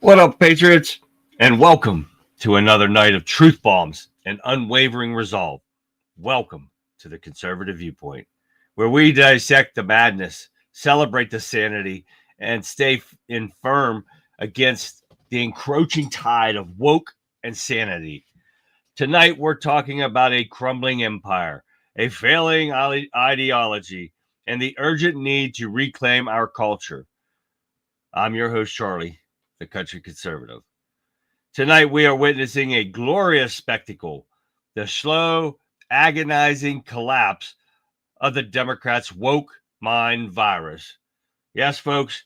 What up, Patriots? And welcome to another night of truth bombs and unwavering resolve. Welcome to the Conservative Viewpoint, where we dissect the madness, celebrate the sanity, and stay firm against the encroaching tide of woke and sanity. Tonight, we're talking about a crumbling empire, a failing ideology, and the urgent need to reclaim our culture. I'm your host, Charlie, the country conservative. Tonight, we are witnessing a glorious spectacle, the slow, agonizing collapse of the Democrats' woke mind virus. Yes, folks,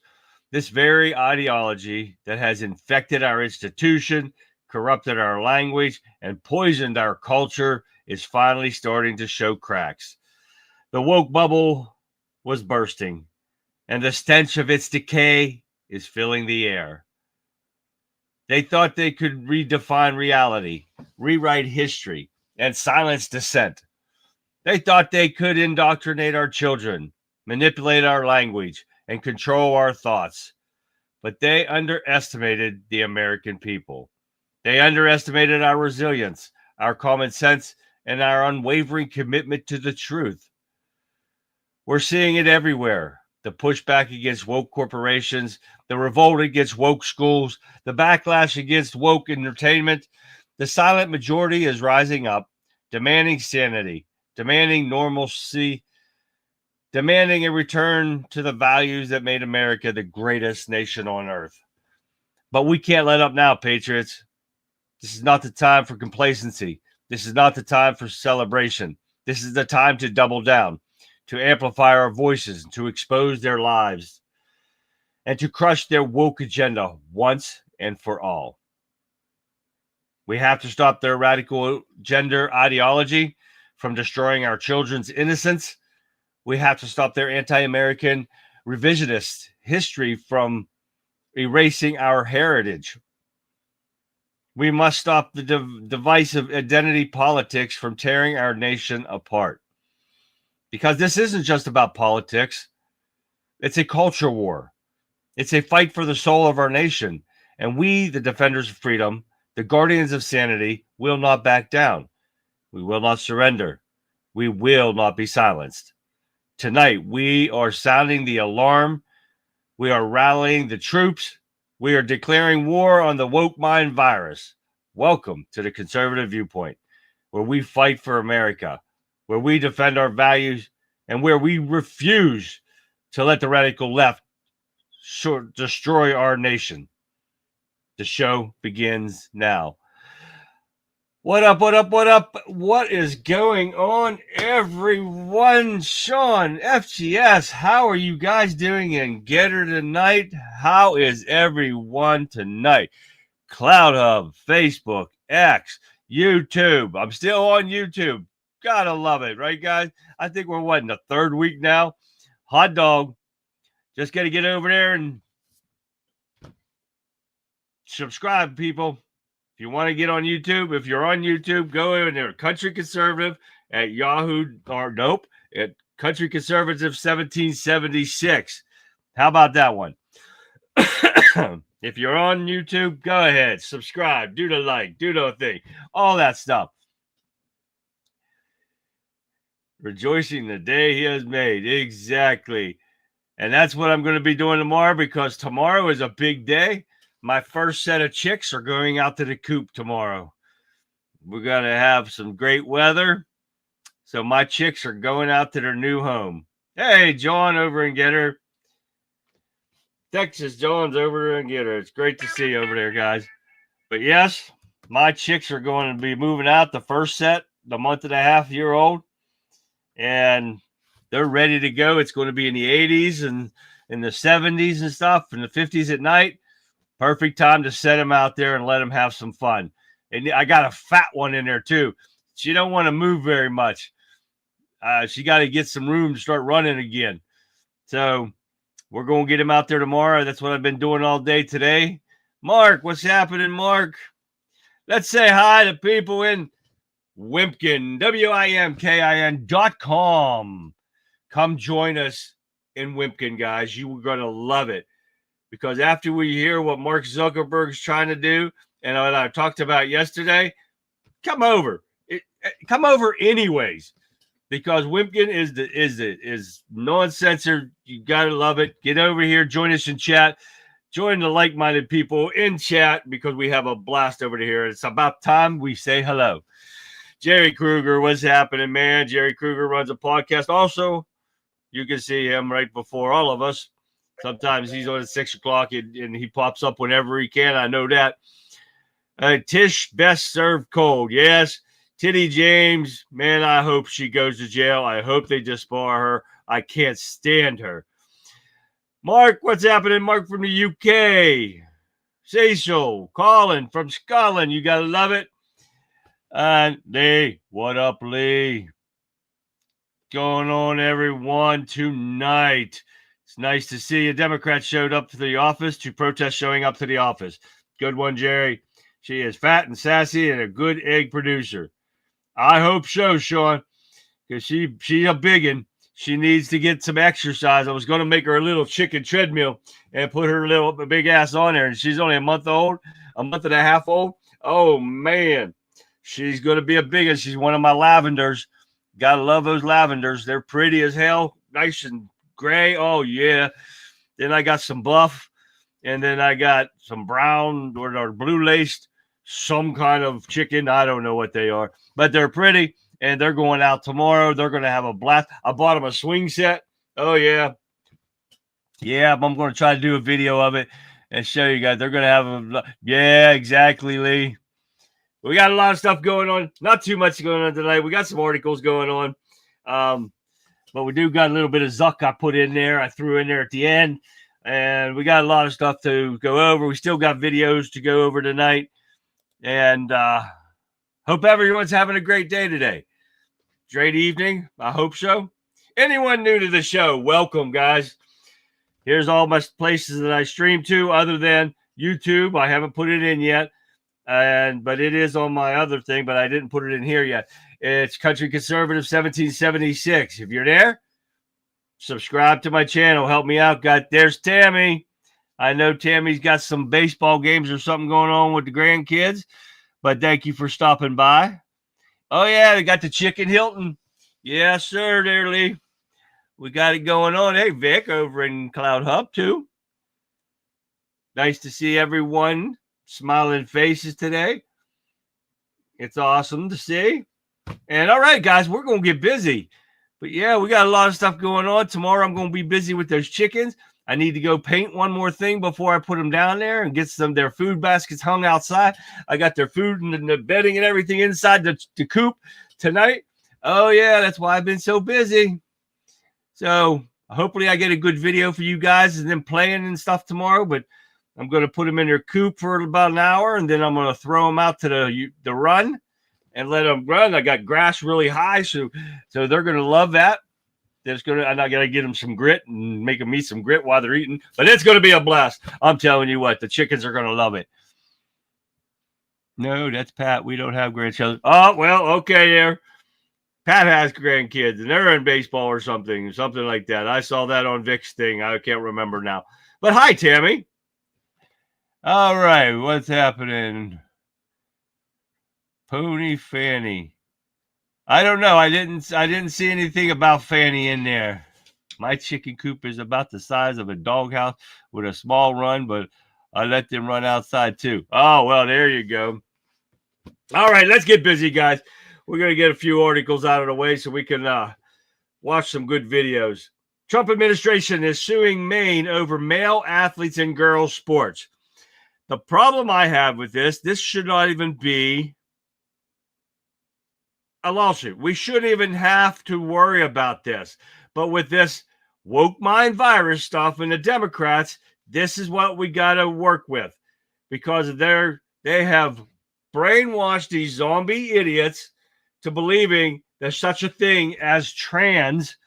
this very ideology that has infected our institution, corrupted our language, and poisoned our culture is finally starting to show cracks. The woke bubble was bursting, and the stench of its decay is filling the air. They thought they could redefine reality, rewrite history, and silence dissent. They thought they could indoctrinate our children, manipulate our language, and control our thoughts. But they underestimated the American people. They underestimated our resilience, our common sense, and our unwavering commitment to the truth. We're seeing it everywhere. The pushback against woke corporations, the revolt against woke schools, the backlash against woke entertainment. The silent majority is rising up, demanding sanity, demanding normalcy, demanding a return to the values that made America the greatest nation on earth. But we can't let up now, Patriots. This is not the time for complacency. This is not the time for celebration. This is the time to double down, to amplify our voices, to expose their lives, and to crush their woke agenda once and for all. We have to stop their radical gender ideology from destroying our children's innocence. We have to stop their anti-American revisionist history from erasing our heritage. We must stop the divisive identity politics from tearing our nation apart. Because this isn't just about politics. It's a culture war. It's a fight for the soul of our nation. And we, the defenders of freedom, the guardians of sanity, will not back down. We will not surrender. We will not be silenced. Tonight, we are sounding the alarm. We are rallying the troops. We are declaring war on the woke mind virus. Welcome to the Conservative Viewpoint, where we fight for America, where we defend our values, and where we refuse to let the radical left destroy our nation. The show begins now. What up, what up, what up? What is going on, everyone? Sean, FGS, how are you guys doing in Getter tonight? How is everyone tonight? Cloud Hub, Facebook, X, YouTube. I'm still on YouTube. Gotta love it, right, guys? I think we're, in the third week now? Hot dog. Just got to get over there and subscribe, people. If you want to get on YouTube, if you're on YouTube, go in there. Country Conservative at Yahoo, or nope, at Country Conservative 1776. How about that one? If you're on YouTube, go ahead, subscribe, do the like, do the thing, all that stuff. Rejoicing the day he has made. Exactly. And that's what I'm going to be doing tomorrow, because tomorrow is a big day. My first set of chicks are going out to the coop tomorrow. We're going to have some great weather. So my chicks are going out to their new home. Hey, John over in Getter. Texas John's over there in Getter. It's great to see you over there, guys. But yes, my chicks are going to be moving out. The first set, the month and a half year old. And they're ready to go. It's going to be in the 80s and in the 70s and stuff, in the 50s at night. Perfect time to set them out there and let them have some fun. And I got a fat one in there too. She don't want to move very much. She got to get some room to start running again. So we're going to get him out there tomorrow. That's what I've been doing all day today. Mark, what's happening, Mark? Let's say hi to people in Wimpkin, WIMKIN.com. Come join us in Wimpkin, guys. You are going to love it, because after we hear what Mark Zuckerberg's trying to do and what I talked about yesterday, come over. Come over anyways, because Wimpkin is non-censored. You gotta love it. Get over here, join us in chat, join the like-minded people in chat, because we have a blast over here. It's about time we say hello. Jerry Kruger, what's happening, man? Jerry Kruger runs a podcast. Also, you can see him right before all of us. Sometimes he's on at 6 o'clock and he pops up whenever he can. I know that. Tish best served cold. Yes. Titty James, man, I hope she goes to jail. I hope they disbar her. I can't stand her. Mark, what's happening? Mark from the UK. Cecil, Colin from Scotland. You got to love it. And Lee, what up, Lee? Going on, everyone, tonight. It's nice to see a Democrat showed up to the office to protest showing up to the office. Good one, Jerry. She is fat and sassy and a good egg producer. I hope so, Sean, because she's a biggin. She needs to get some exercise. I was going to make her a little chicken treadmill and put her little big ass on there, and she's only a month and a half old. Oh, man. She's going to be a biggin. She's one of my lavenders. Gotta love those lavenders. They're pretty as hell, nice and gray. Oh, yeah. Then I got some buff, and then I got some brown or blue-laced, some kind of chicken. I don't know what they are, but they're pretty, and they're going out tomorrow. They're going to have a blast. I bought them a swing set. Oh, yeah. Yeah, I'm going to try to do a video of it and show you guys. They're going to have a – yeah, exactly, Lee. We got a lot of stuff going on. Not too much going on tonight. We got some articles going on. But we do got a little bit of Zuck I put in there. I threw in there at the end. And we got a lot of stuff to go over. We still got videos to go over tonight. And hope everyone's having a great day today. Great evening. I hope so. Anyone new to the show, welcome, guys. Here's all my places that I stream to other than YouTube. I haven't put it in yet. But it is on my other thing, but I didn't put it in here yet. It's Country Conservative 1776. If you're there, subscribe to my channel. Help me out. There's Tammy. I know Tammy's got some baseball games or something going on with the grandkids, but thank you for stopping by. Oh, yeah, they got the Chicken Hilton. Yes, sir, there, Lee. We got it going on. Hey, Vic, over in Cloud Hub, too. Nice to see everyone. Smiling faces today. It's awesome to see. And all right, guys, we're going to get busy. But yeah, we got a lot of stuff going on. Tomorrow I'm going to be busy with those chickens. I need to go paint one more thing before I put them down there and get their food baskets hung outside. I got their food and the bedding and everything inside the coop tonight. Oh, yeah, that's why I've been so busy. So hopefully I get a good video for you guys and them playing and stuff tomorrow. But I'm going to put them in their coop for about an hour, and then I'm going to throw them out to the run and let them run. I got grass really high, so they're going to love that. I'm not going to get them some grit and make them eat some grit while they're eating, but it's going to be a blast. I'm telling you what, the chickens are going to love it. No, that's Pat. We don't have grandchildren. Oh, well, okay there. Pat has grandkids, and they're in baseball or something like that. I saw that on Vic's thing. I can't remember now. But hi, Tammy. All right, what's happening? Pony Fanny. I don't know. I didn't see anything about Fanny in there. My chicken coop is about the size of a doghouse with a small run, but I let them run outside too. Oh, well, there you go. All right, let's get busy, guys. We're going to get a few articles out of the way so we can watch some good videos. Trump administration is suing Maine over male athletes in girls' sports. The problem I have with this should not even be a lawsuit. We shouldn't even have to worry about this. But with this woke mind virus stuff and the Democrats, this is what we got to work with, because they have brainwashed these zombie idiots to believing there's such a thing as trans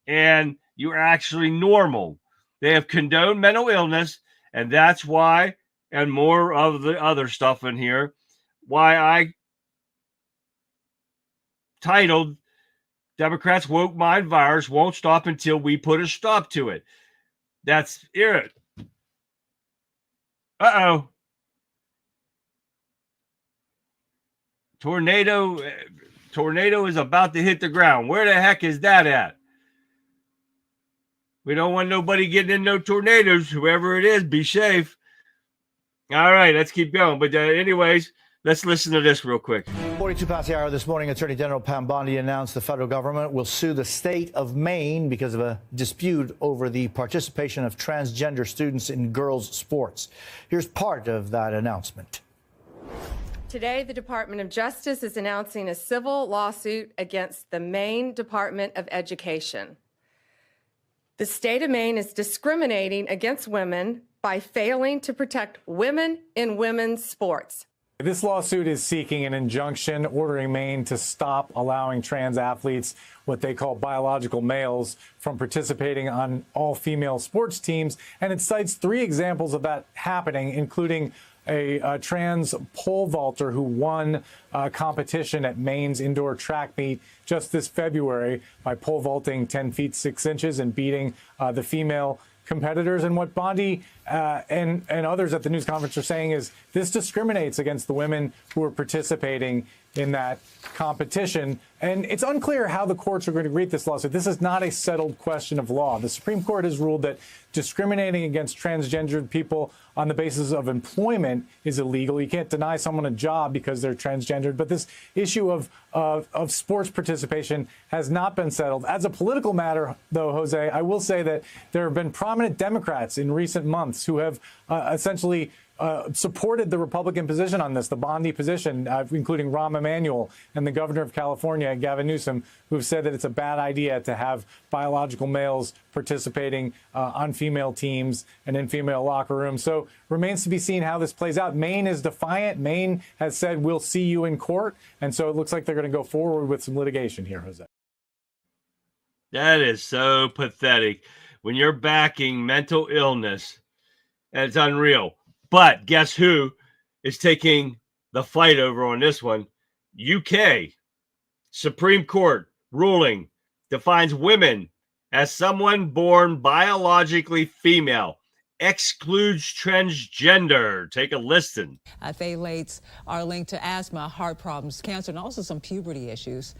and you're actually normal. They have condoned mental illness, and that's why, and more of the other stuff in here, why I titled Democrats Woke Mind Virus Won't Stop Until We Put a Stop to It. That's it. Uh-oh. Tornado is about to hit the ground. Where the heck is that at? We don't want nobody getting in no tornadoes. Whoever it is, be safe. All right, let's keep going. But anyways, let's listen to this real quick. 42 past the hour this morning, Attorney General Pam Bondi announced the federal government will sue the state of Maine because of a dispute over the participation of transgender students in girls' sports. Here's part of that announcement. Today, the Department of Justice is announcing a civil lawsuit against the Maine Department of Education. The state of Maine is discriminating against women by failing to protect women in women's sports. This lawsuit is seeking an injunction ordering Maine to stop allowing trans athletes, what they call biological males, from participating on all-female sports teams. And it cites 3 examples of that happening, including a trans pole vaulter who won a competition at Maine's indoor track meet just this February by pole vaulting 10 feet 6 inches and beating the female competitors. And what Bondi and others at the news conference are saying is this discriminates against the women who are participating in that competition. And it's unclear how the courts are going to read this lawsuit. This is not a settled question of law. The Supreme Court has ruled that discriminating against transgendered people on the basis of employment is illegal. You can't deny someone a job because they're transgendered. But this issue of sports participation has not been settled. As a political matter, though, Jose, I will say that there have been prominent Democrats in recent months who have essentially supported the Republican position on this, the Bondi position, including Rahm Emanuel and the governor of California, Gavin Newsom, who have said that it's a bad idea to have biological males participating on female teams and in female locker rooms. So remains to be seen how this plays out. Maine is defiant. Maine has said, we'll see you in court. And so it looks like they're going to go forward with some litigation here, Jose. That is so pathetic. When you're backing mental illness, it's unreal. But guess who is taking the fight over on this one? UK Supreme Court ruling defines women as someone born biologically female, excludes transgender. Take a listen. Phthalates are linked to asthma, heart problems, cancer, and also some puberty issues.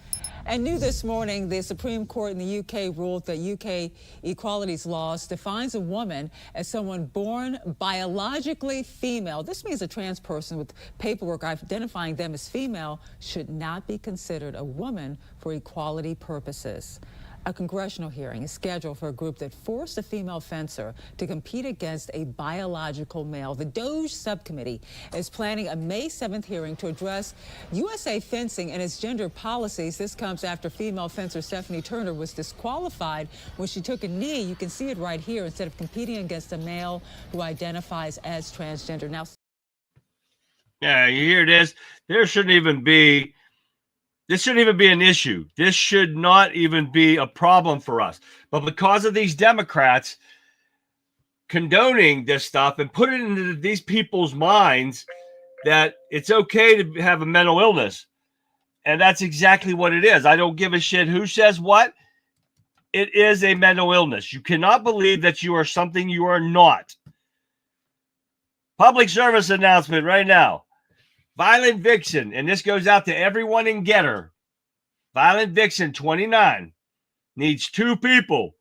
And new this morning, the Supreme Court in the UK ruled that UK equalities laws defines a woman as someone born biologically female. This means a trans person with paperwork identifying them as female should not be considered a woman for equality purposes. A congressional hearing is scheduled for a group that forced a female fencer to compete against a biological male. The DOJ subcommittee is planning a May 7th hearing to address USA fencing and its gender policies. This comes after female fencer Stephanie Turner was disqualified when she took a knee. You can see it right here, instead of competing against a male who identifies as transgender. Now, yeah, you hear this? This shouldn't even be an issue. This should not even be a problem for us. But because of these Democrats condoning this stuff and put it into these people's minds that it's okay to have a mental illness. And that's exactly what it is. I don't give a shit who says what. It is a mental illness. You cannot believe that you are something you are not. Public service announcement right now. Violent Vixen, and this goes out to everyone in Getter. Violent Vixen 29 needs 2 people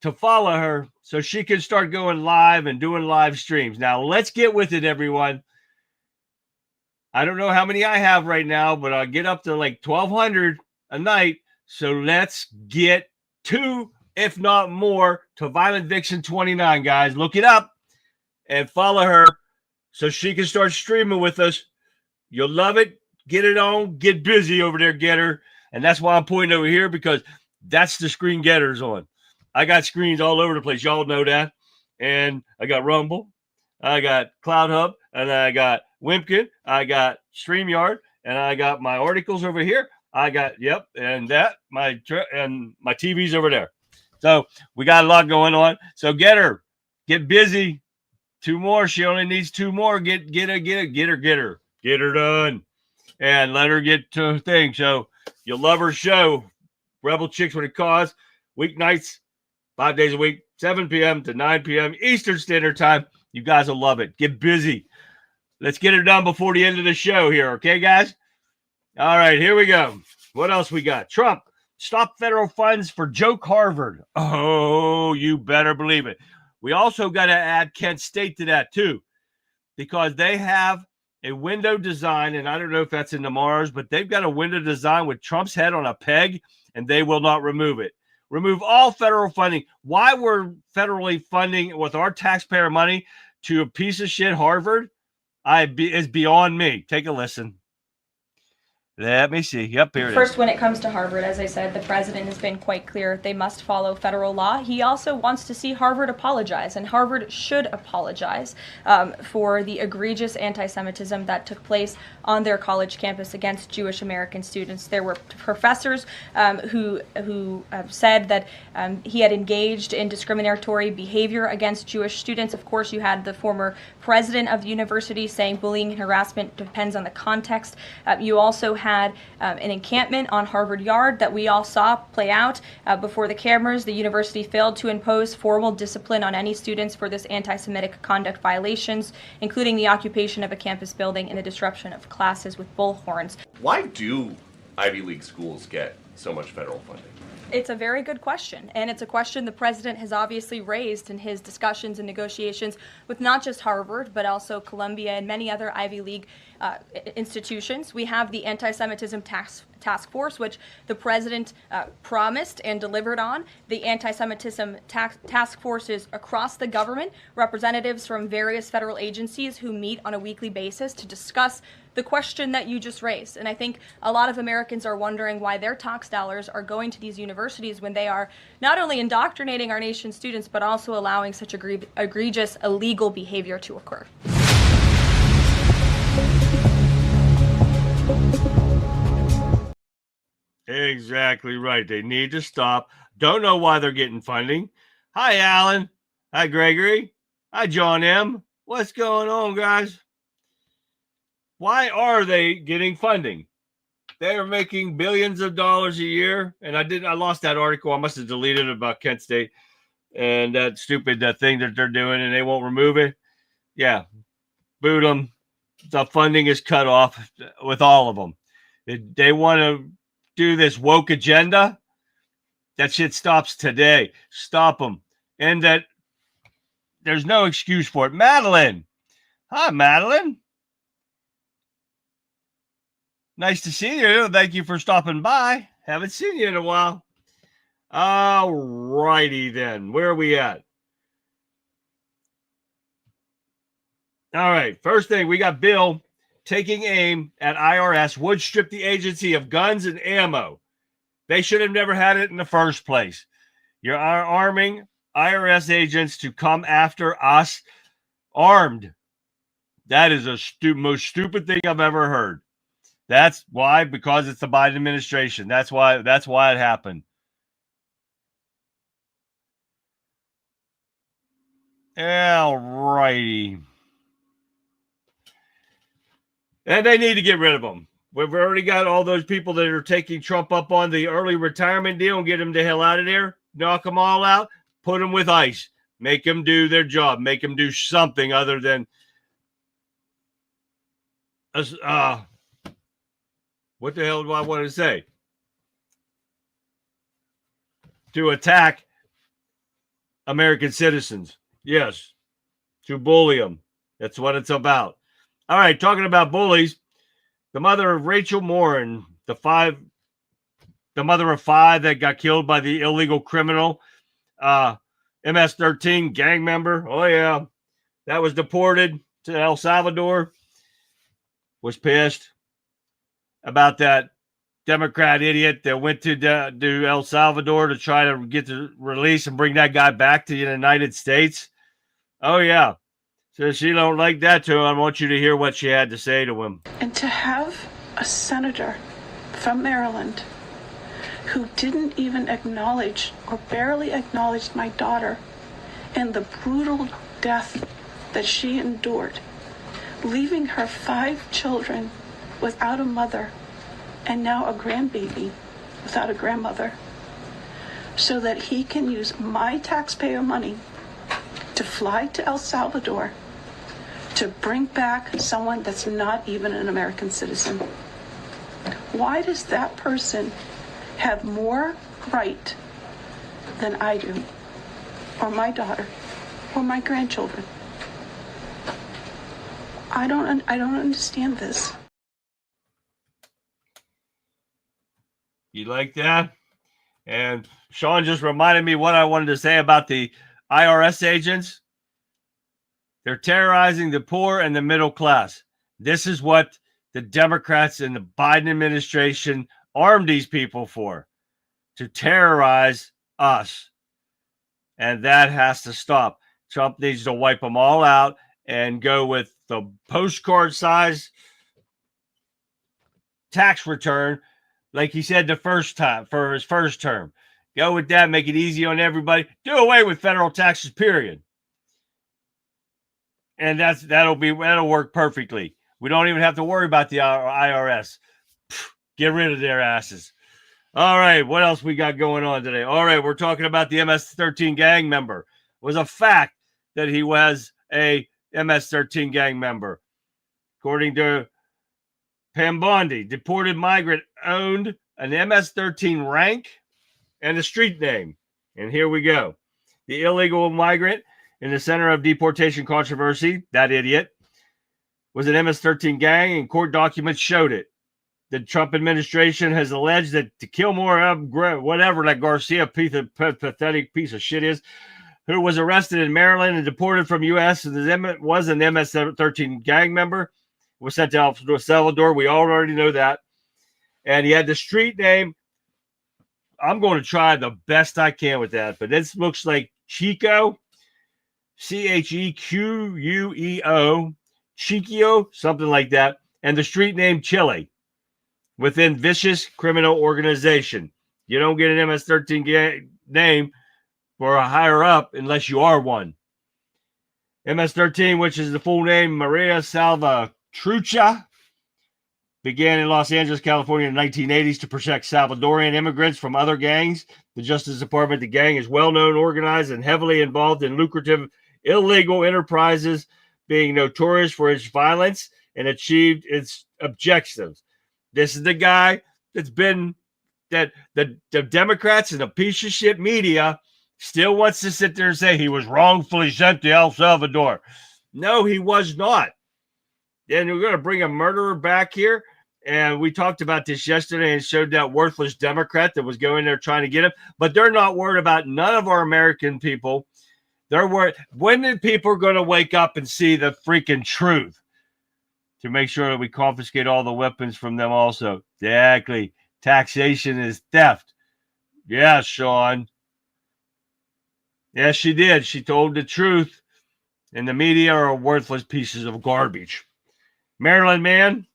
to follow her so she can start going live and doing live streams. Now, let's get with it, everyone. I don't know how many I have right now, but I'll get up to like 1,200 a night. So let's get 2, if not more, to Violent Vixen 29, guys. Look it up and follow her so she can start streaming with us. You'll love it. Get it on. Get busy over there, Getter. And that's why I'm pointing over here, because that's the screen Getter's on. I got screens all over the place. Y'all know that. And I got Rumble. I got Cloud Hub. And I got Wimpkin. I got StreamYard. And I got my articles over here. I got, yep, and that. My TV's over there. So we got a lot going on. So Getter, get busy. 2 more. She only needs 2 more. Get her done, and let her get to her thing. So you'll love her show, Rebel Chicks with a Cause, weeknights, 5 days a week, 7 p.m. to 9 p.m. Eastern Standard Time. You guys will love it. Get busy. Let's get it done before the end of the show here, okay, guys? All right, here we go. What else we got? Trump, stop federal funds for joke Harvard. Oh, you better believe it. We also got to add Kent State to that, too, because they have a window design, and I don't know if that's in the Mars, but they've got a window design with Trump's head on a peg, and they will not remove it. Remove all federal funding. Why we're federally funding with our taxpayer money to a piece of shit Harvard is beyond me. Take a listen. Let me see. Yep, here it is. First, when it comes to Harvard, as I said, the president has been quite clear. They must follow federal law. He also wants to see Harvard apologize, and Harvard should apologize for the egregious anti-Semitism that took place on their college campus against Jewish American students. There were professors who said that he had engaged in discriminatory behavior against Jewish students. Of course, you had the former president of the university saying bullying and harassment depends on the context. You also had an encampment on Harvard Yard that we all saw play out before the cameras. The university failed to impose formal discipline on any students for this anti-Semitic conduct violations, including the occupation of a campus building and the disruption of classes with bullhorns. Why do Ivy League schools get so much federal funding? It's a very good question, and it's a question the president has obviously raised in his discussions and negotiations with not just Harvard, but also Columbia and many other Ivy League institutions. We have the Anti-Semitism Task Force, which the president promised and delivered on. The Anti-Semitism Task Forces across the government, representatives from various federal agencies who meet on a weekly basis to discuss the question that you just raised. And I think a lot of Americans are wondering why their tax dollars are going to these universities when they are not only indoctrinating our nation's students, but also allowing such egregious illegal behavior to occur. Exactly right. They need to stop. Don't know why they're getting funding. Hi, Alan. Hi, Gregory. Hi, John M. What's going on, guys? Why are they getting funding? They are making billions of dollars a year. And I lost that article. I must have deleted it about Kent State and that stupid thing that they're doing, and they won't remove it. Yeah, boot them. The funding is cut off with all of them. They want to do this woke agenda. That shit stops today. Stop them. And that there's no excuse for it. Madeline. Hi, Madeline. Nice to see you. Thank you for stopping by. Haven't seen you in a while. All righty then. Where are we at? All right. First thing, we got Bill taking aim at IRS would strip the agency of guns and ammo. They should have never had it in the first place. You're arming IRS agents to come after us armed. That is the most stupid thing I've ever heard. That's why, because it's the Biden administration. That's why it happened. All righty. And they need to get rid of them. We've already got all those people that are taking Trump up on the early retirement deal and get them the hell out of there. Knock them all out. Put them with ICE. Make them do their job. Make them do something other than what the hell do I want to say? To attack American citizens. Yes. To bully them. That's what it's about. All right, talking about bullies, the mother of Rachel Morin, the mother of 5 that got killed by the illegal criminal, MS-13 gang member. Oh, yeah. That was deported to El Salvador. Was pissed about that Democrat idiot that went to El Salvador to try to get the release and bring that guy back to the United States. Oh, yeah. So she don't like that too. I want you to hear what she had to say to him. And to have a senator from Maryland who didn't even acknowledge or barely acknowledged my daughter and the brutal death that she endured, leaving her 5 children without a mother and now a grandbaby without a grandmother. so that he can use my taxpayer money to fly to El Salvador to bring back someone that's not even an American citizen. Why does that person have more right than I do, or my daughter, or my grandchildren? I don't understand this. You like that? And Sean just reminded me what I wanted to say about the IRS agents. They're terrorizing the poor and the middle class. This is what the Democrats and the Biden administration armed these people for, to terrorize us. And that has to stop. Trump needs to wipe them all out and go with the postcard size tax return, like he said the first time for his first term. Go with that, make it easy on everybody. Do away with federal taxes, period. And that'll work perfectly. We don't even have to worry about the IRS. Get rid of their asses. All right, what else we got going on today? All right, we're talking about the MS-13 gang member. It was a fact that he was a MS-13 gang member. According to Pam Bondi, deported migrant owned an MS-13 rank and a street name. And here we go. The illegal migrant in the center of deportation controversy, that idiot, was an MS-13 gang, and court documents showed it. The Trump administration has alleged that to kill more of whatever that Garcia pathetic piece of shit is, who was arrested in Maryland and deported from U.S. and was an MS-13 gang member, was sent to El Salvador. We already know that. And he had the street name. I'm going to try the best I can with that, but this looks like Chico, Chequeo, Chiquio, something like that, and the street name Chile within vicious criminal organization. You don't get an MS-13 name for a higher up unless you are one. MS-13, which is the full name Maria Salvatrucha, began in Los Angeles, California in the 1980s to protect Salvadorian immigrants from other gangs. The Justice Department, the gang is well-known, organized, and heavily involved in lucrative illegal enterprises, being notorious for its violence and achieved its objectives. This is the guy that's been that the Democrats and the piece of shit media still wants to sit there and say he was wrongfully sent to El Salvador. No, he was not. And we're going to bring a murderer back here. And we talked about this yesterday and showed that worthless Democrat that was going there trying to get him. But they're not worried about none of our American people. They're worried. When are people going to wake up and see the freaking truth? To make sure that we confiscate all the weapons from them also. Exactly. Taxation is theft. Yeah, Sean. Yes, she did. She told the truth. And the media are worthless pieces of garbage. Maryland man,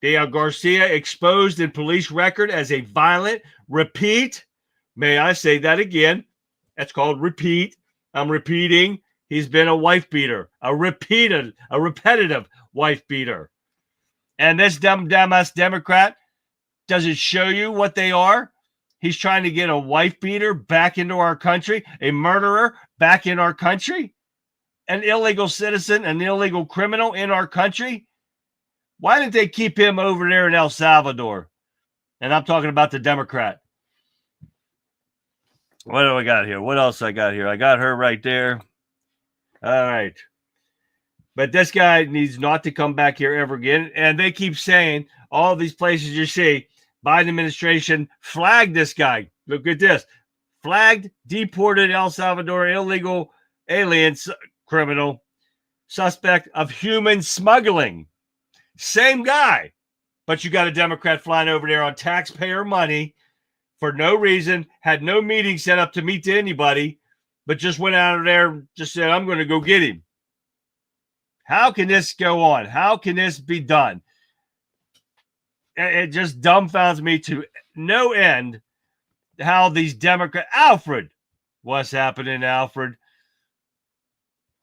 Dale Garcia, exposed in police record as a violent, repeat. May I say that again? That's called repeat. I'm repeating. He's been a wife beater, a repetitive wife beater. And this dumbass Democrat doesn't show you what they are. He's trying to get a wife beater back into our country, a murderer back in our country, an illegal citizen, an illegal criminal in our country. Why didn't they keep him over there in El Salvador? And I'm talking about the Democrat. What do I got here? What else I got here? I got her right there. All right. But this guy needs not to come back here ever again. And they keep saying all these places you see, Biden administration flagged this guy. Look at this. Flagged, deported El Salvador illegal aliens, criminal, suspect of human smuggling. Same guy. But you got a Democrat flying over there on taxpayer money for no reason, had no meeting set up to meet to anybody, but just went out of there and just said, I'm going to go get him. How can this go on? How can this be done? It just dumbfounds me to no end how these Democrats... Alfred! What's happening, Alfred?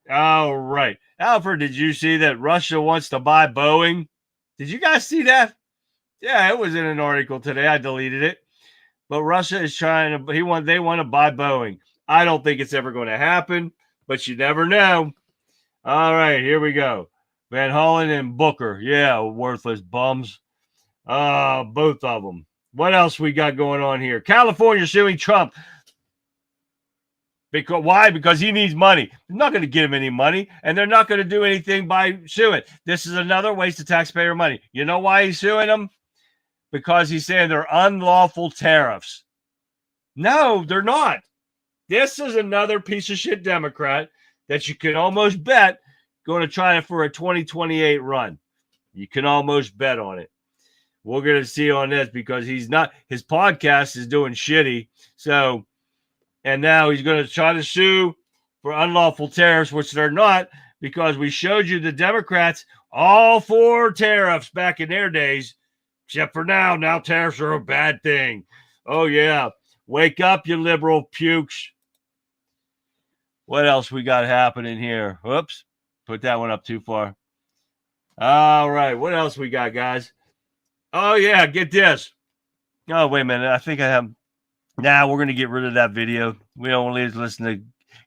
All right. Alfred, did you see that Russia wants to buy Boeing? Did you guys see that? Yeah, it was in an article today. I deleted it. But Russia is trying to, they want to buy Boeing. I don't think it's ever going to happen, but you never know. All right, here we go. Van Hollen and Booker. Yeah, worthless bums. Both of them. What else we got going on here? California suing Trump. Why? Because he needs money. They're not going to give him any money, and they're not going to do anything by suing. This is another waste of taxpayer money. You know why he's suing them? Because he's saying they're unlawful tariffs. No, they're not. This is another piece of shit Democrat that you can almost bet going to try for a 2028 run. You can almost bet on it. We're going to see on this because his podcast is doing shitty. So, and now he's going to try to sue for unlawful tariffs, which they're not, because we showed you the Democrats all for tariffs back in their days, except for now. Now tariffs are a bad thing. Oh, yeah. Wake up, you liberal pukes. What else we got happening here? Whoops. Put that one up too far. All right. What else we got, guys? Oh, yeah. Get this. Oh, wait a minute. I think I have. Now we're going to get rid of that video. We don't want to listen to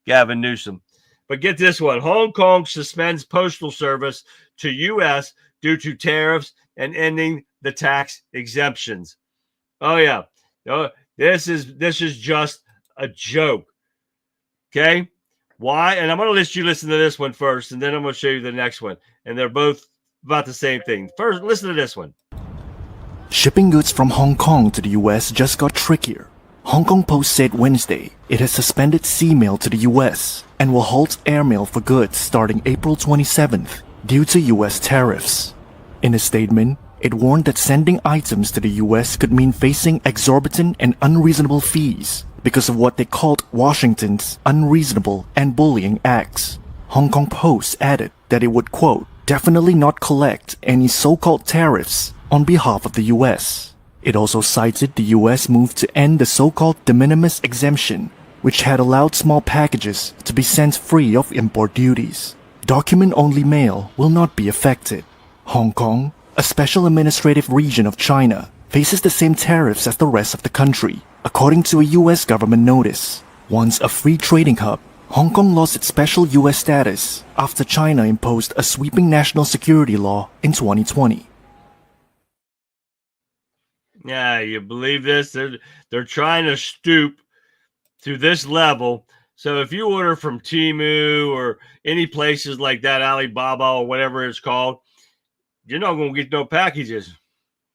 Gavin Newsom. But get this one. Hong Kong suspends postal service to U.S. due to tariffs and ending the tax exemptions. Oh, yeah. This is just a joke. Okay? Why? And I'm going to let you listen to this one first, and then I'm going to show you the next one. And they're both about the same thing. First, listen to this one. Shipping goods from Hong Kong to the U.S. just got trickier. Hong Kong Post said Wednesday it has suspended sea mail to the U.S. and will halt airmail for goods starting April 27th due to U.S. tariffs. In a statement, it warned that sending items to the U.S. could mean facing exorbitant and unreasonable fees because of what they called Washington's unreasonable and bullying acts. Hong Kong Post added that it would, quote, definitely not collect any so-called tariffs on behalf of the U.S. It also cited the U.S. move to end the so-called de minimis exemption, which had allowed small packages to be sent free of import duties. Document-only mail will not be affected. Hong Kong, a special administrative region of China, faces the same tariffs as the rest of the country, according to a U.S. government notice. Once a free trading hub, Hong Kong lost its special U.S. status after China imposed a sweeping national security law in 2020. Yeah, you believe this? They're trying to stoop to this level. So if you order from Temu or any places like that, Alibaba or whatever it's called, you're not going to get no packages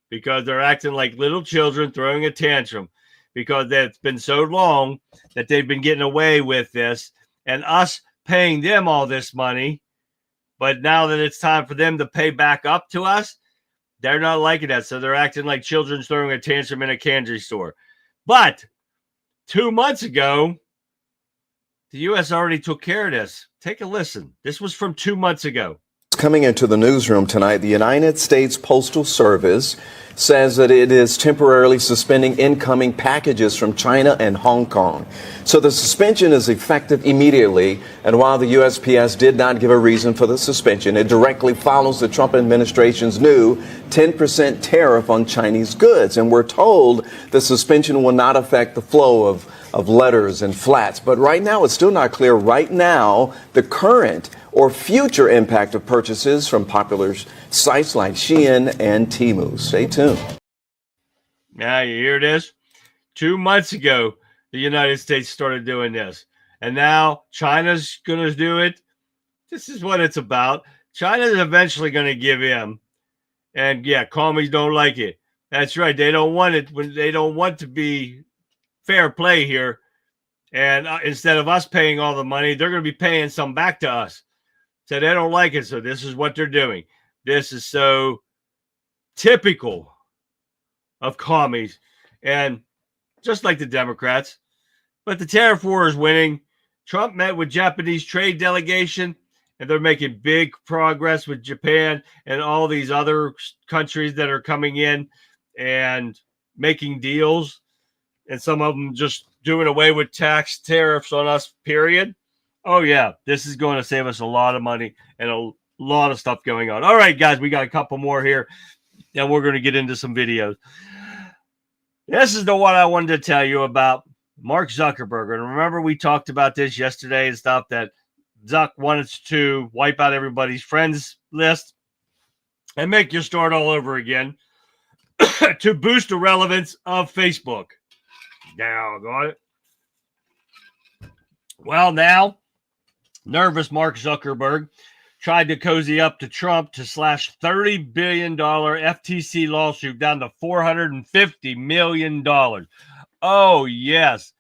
because they're acting like little children throwing a tantrum because it's been so long that they've been getting away with this and us paying them all this money. But now that it's time for them to pay back up to us, they're not liking that. So they're acting like children throwing a tantrum in a candy store. But 2 months ago, the U.S. already took care of this. Take a listen. This was from 2 months ago. Coming into the newsroom tonight, the United States Postal Service says that it is temporarily suspending incoming packages from China and Hong Kong. So the suspension is effective immediately. And while the USPS did not give a reason for the suspension, it directly follows the Trump administration's new 10% tariff on Chinese goods. And we're told the suspension will not affect the flow of letters and flats. But right now, it's still not clear right now the current or future impact of purchases from popular sites like Shein and Temu. Stay tuned. Now, you hear this? 2 months ago, the United States started doing this. And now China's going to do it. This is what it's about. China's eventually going to give in. And, yeah, commies don't like it. That's right. They don't want it. They don't want to be fair play here. And instead of us paying all the money, they're going to be paying some back to us. So they don't like it. So this is what they're doing. This is so typical of commies. And just like the Democrats. But the tariff war is winning. Trump met with Japanese trade delegation, and they're making big progress with Japan and all these other countries that are coming in and making deals. And some of them just doing away with tax tariffs on us, period. Oh, yeah, this is going to save us a lot of money and a lot of stuff going on. All right, guys, we got a couple more here, and we're going to get into some videos. This is the one I wanted to tell you about. Mark Zuckerberg. And remember, we talked about this yesterday and stuff, that Zuck wanted to wipe out everybody's friends list and make you start all over again to boost the relevance of Facebook. Now, got it. Well, now, nervous Mark Zuckerberg tried to cozy up to Trump to slash $30 billion FTC lawsuit down to $450 million. Oh, yes.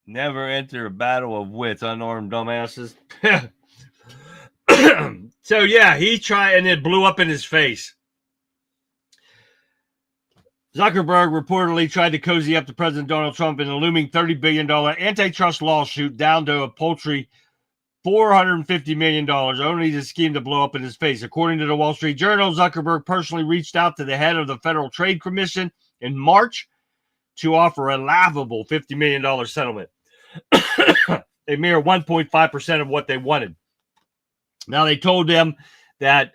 Never enter a battle of wits, unarmed dumbasses. So, yeah, he tried, and it blew up in his face. Zuckerberg reportedly tried to cozy up to President Donald Trump in a looming $30 billion antitrust lawsuit down to a paltry $450 million, only to scheme to blow up in his face. According to the Wall Street Journal, Zuckerberg personally reached out to the head of the Federal Trade Commission in March to offer a laughable $50 million settlement, a mere 1.5% of what they wanted. Now, they told them that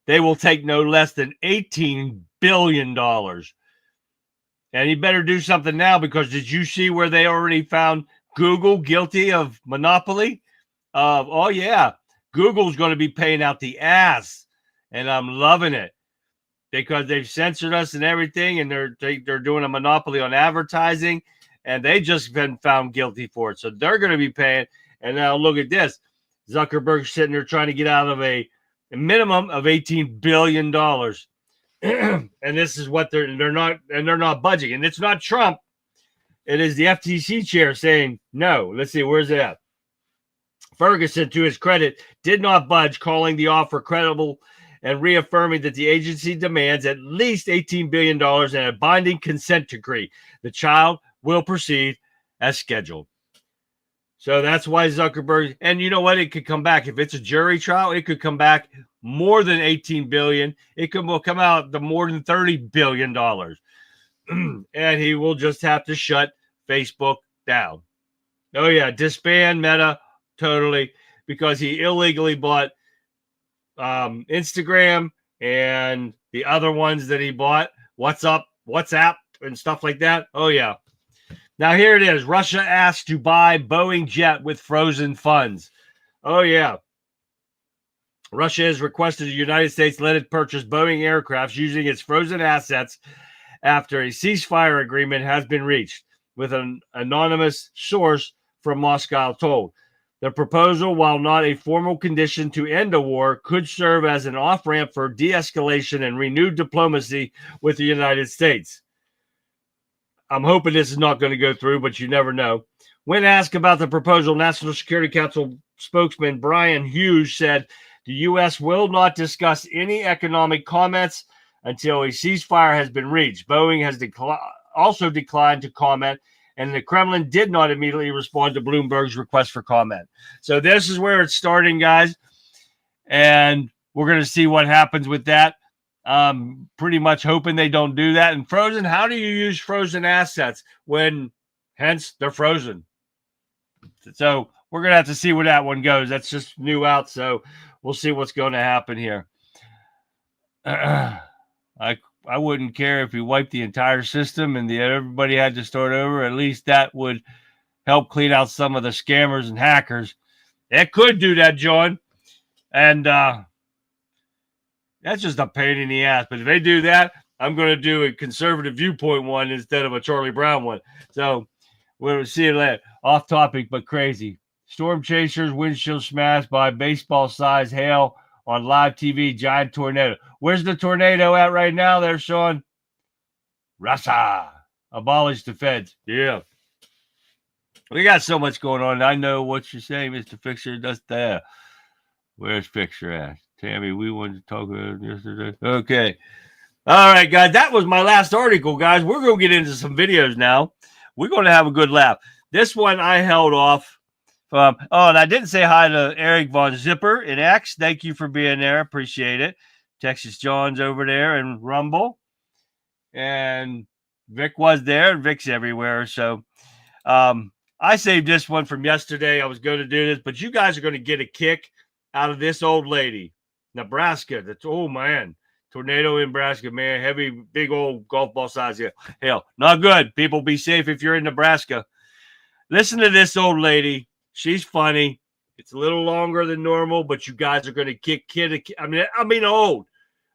they will take no less than $18 billion. And he better do something now, because did you see where they already found Google guilty of monopoly? Oh, yeah, Google's going to be paying out the ass, and I'm loving it, because they've censored us and everything, and they're doing a monopoly on advertising, and they just been found guilty for it. So they're going to be paying. And now look at this. Zuckerberg's sitting there trying to get out of a minimum of $18 billion. And this is what they're not budging. And it's not Trump. It is the FTC chair saying no. Let's see, where's it at? Ferguson, to his credit, did not budge, calling the offer credible and reaffirming that the agency demands at least $18 billion and a binding consent decree. The child will proceed as scheduled. So that's why Zuckerberg, and you know what? It could come back. If it's a jury trial, it could come back more than $18 billion. It will come out to more than $30 billion. And he will just have to shut Facebook down. Oh, yeah, disband Meta. Totally, because he illegally bought Instagram and the other ones that he bought, WhatsApp, and stuff like that. Oh, yeah. Now, here it is. Russia asked to buy Boeing jet with frozen funds. Oh, yeah. Russia has requested the United States let it purchase Boeing aircraft using its frozen assets after a ceasefire agreement has been reached, with an anonymous source from Moscow told. The proposal, while not a formal condition to end a war, could serve as an off-ramp for de-escalation and renewed diplomacy with the United States. I'm hoping this is not going to go through, but you never know. When asked about the proposal, National Security Council spokesman Brian Hughes said the U.S. will not discuss any economic comments until a ceasefire has been reached. Boeing has also declined to comment, and the Kremlin did not immediately respond to Bloomberg's request for comment. So this is where it's starting, guys. And we're going to see what happens with that. Pretty much hoping they don't do that. And frozen, how do you use frozen assets when, hence, they're frozen? So we're going to have to see where that one goes. That's just new out, so we'll see what's going to happen here. I wouldn't care if we wiped the entire system and everybody had to start over. At least that would help clean out some of the scammers and hackers. It could do that, John. And that's just a pain in the ass. But if they do that, I'm going to do a conservative viewpoint one instead of a Charlie Brown one. So we'll see it later. Off topic, but crazy. Storm chasers, windshield smashed by baseball-sized hail on live TV, giant tornado. Where's the tornado at right now there, Sean? Russia. Abolish the feds. Yeah. We got so much going on. I know what you're saying, Mr. Fixer. That's there. Where's Fixer at? Tammy, we wanted to talk about yesterday. Okay. All right, guys. That was my last article, guys. We're going to get into some videos now. We're going to have a good laugh. This one I held off. And I didn't say hi to Eric Von Zipper in X. Thank you for being there. Appreciate it. Texas John's over there and Rumble. And Vic was there, and Vic's everywhere. So I saved this one from yesterday. I was going to do this, but you guys are going to get a kick out of this old lady, Nebraska. That's, oh, man, Tornado in Nebraska, man. Heavy, big old golf ball size here. Hell, not good. People, be safe if you're in Nebraska. Listen to this old lady. She's funny. It's a little longer than normal, but you guys are going to kick kid. I mean old.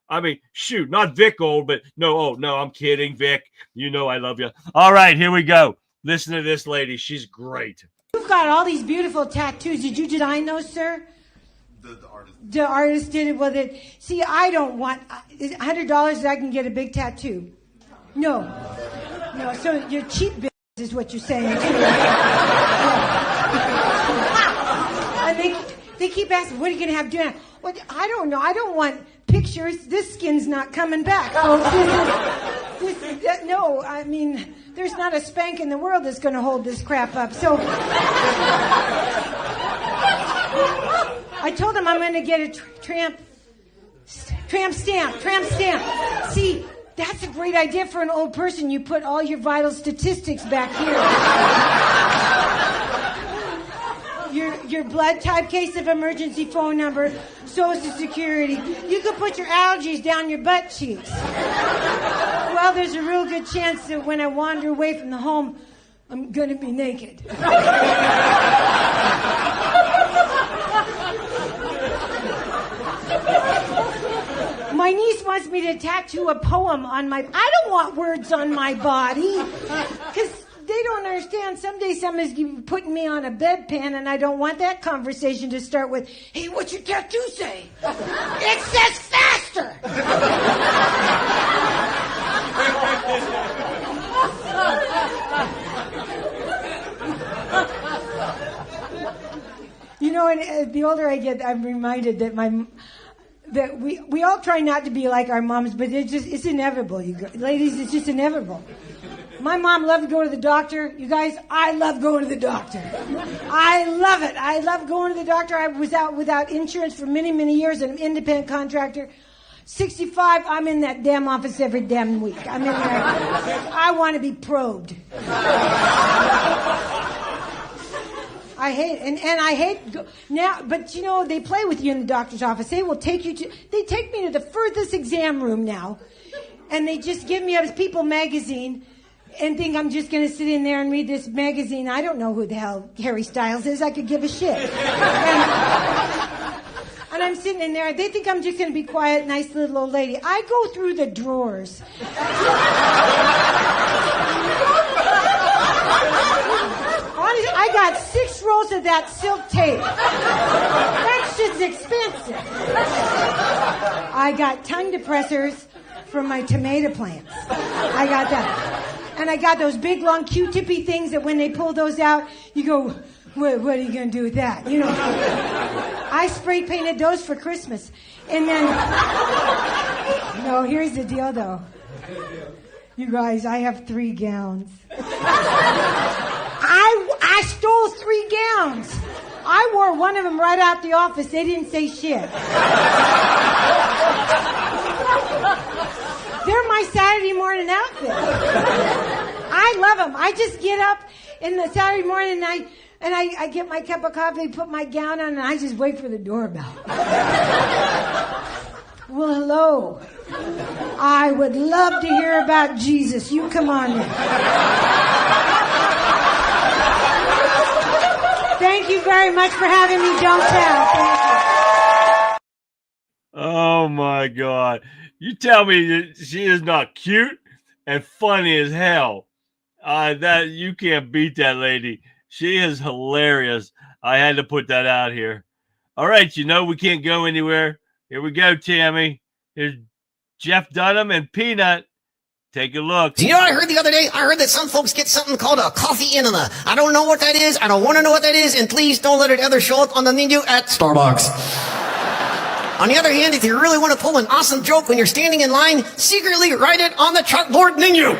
I mean, shoot, not Vic old, but no, oh, no, I'm kidding, Vic. You know I love you. All right, here we go. Listen to this lady. She's great. You've got all these beautiful tattoos. Did you design those, sir? The artist. The artist did it with it. See, I don't want $100 that I can get a big tattoo. No. No, so you're cheap bitch is what you're saying. And they keep asking, what are you going to have doing? Well, I don't know. I don't want pictures. This skin's not coming back, folks. No, I mean, there's not a spank in the world that's going to hold this crap up. So I told him I'm going to get a tramp stamp. See, that's a great idea for an old person. You put all your vital statistics back here. Your blood type, case of emergency phone number, Social Security. You could put your allergies down your butt cheeks. Well, there's a real good chance that when I wander away from the home, I'm going to be naked. My niece wants me to tattoo a poem on my... I don't want words on my body. Because they don't understand. Someday somebody's putting me on a bedpan, and I don't want that conversation to start with, hey, what's your tattoo say? It says faster! You know, and the older I get, I'm reminded that we all try not to be like our moms, but it's inevitable, ladies, it's just inevitable. My mom loved to go to the doctor. You guys, I love going to the doctor. I love it. I love going to the doctor. I was out without insurance for many, many years, an independent contractor. 65, I'm in that damn office every damn week. I'm in there. I want to be probed. I hate it. And I hate now, but you know, they play with you in the doctor's office. They take me to the furthest exam room now, and they just give me a People magazine and think I'm just going to sit in there and read this magazine. I don't know who the hell Harry Styles is. I could give a shit. And I'm sitting in there. They think I'm just going to be quiet, nice little old lady. I go through the drawers. Honestly, I got 6 rolls of that silk tape. That shit's expensive. I got tongue depressors from my tomato plants. I got that. And I got those big, long Q-tippy things that when they pull those out, you go, what are you going to do with that? You know, I spray painted those for Christmas. And then, no, here's the deal, though. You guys, I have 3 gowns. I stole 3 gowns. I wore one of them right out the office. They didn't say shit. They're my Saturday morning outfit. I love them. I just get up in the Saturday morning and I get my cup of coffee, put my gown on, and I just wait for the doorbell. Well, hello. I would love to hear about Jesus. You come on in. Thank you very much for having me downtown. Thank you. Oh, my God. You tell me that she is not cute and funny as hell. That you can't beat that lady. She is hilarious. I had to put that out here. All right, you know we can't go anywhere. Here we go, Tammy. Here's Jeff Dunham and Peanut. Take a look. You know what I heard the other day? I heard that some folks get something called a coffee enema. I don't know what that is. I don't want to know what that is. And please don't let it ever show up on the menu at Starbucks. On the other hand, if you really want to pull an awesome joke when you're standing in line, secretly write it on the chalkboard menu.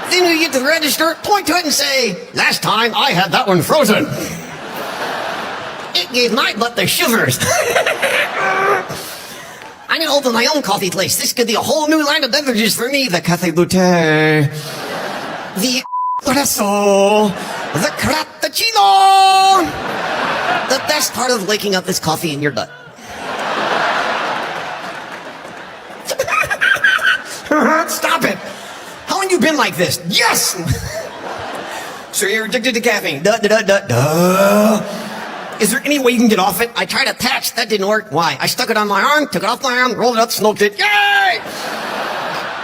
Then you get to the register, point to it and say, last time I had that one frozen. It gave my butt the shivers. I'm going to open my own coffee place. This could be a whole new line of beverages for me. The Café Latte, the Espresso, the Crappuccino. The best part of waking up is coffee in your butt. Stop it. How long you been like this? Yes. So you're addicted to caffeine. Duh, duh, duh, duh, duh. Is there any way you can get off it? I tried a patch. That didn't work. Why? I stuck it on my arm, took it off my arm, rolled it up, smoked it. Yay!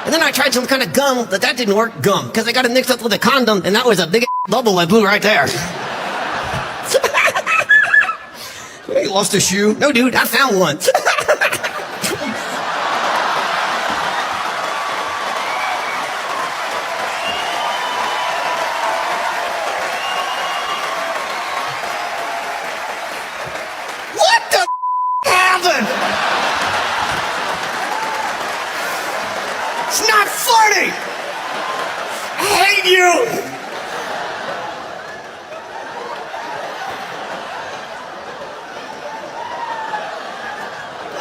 And then I tried some kind of gum, but that didn't work. Gum. Because I got it mixed up with a condom, and that was a big bubble I blew right there. You lost a shoe? No, dude, I found one. What the happened? It's not funny. I hate you.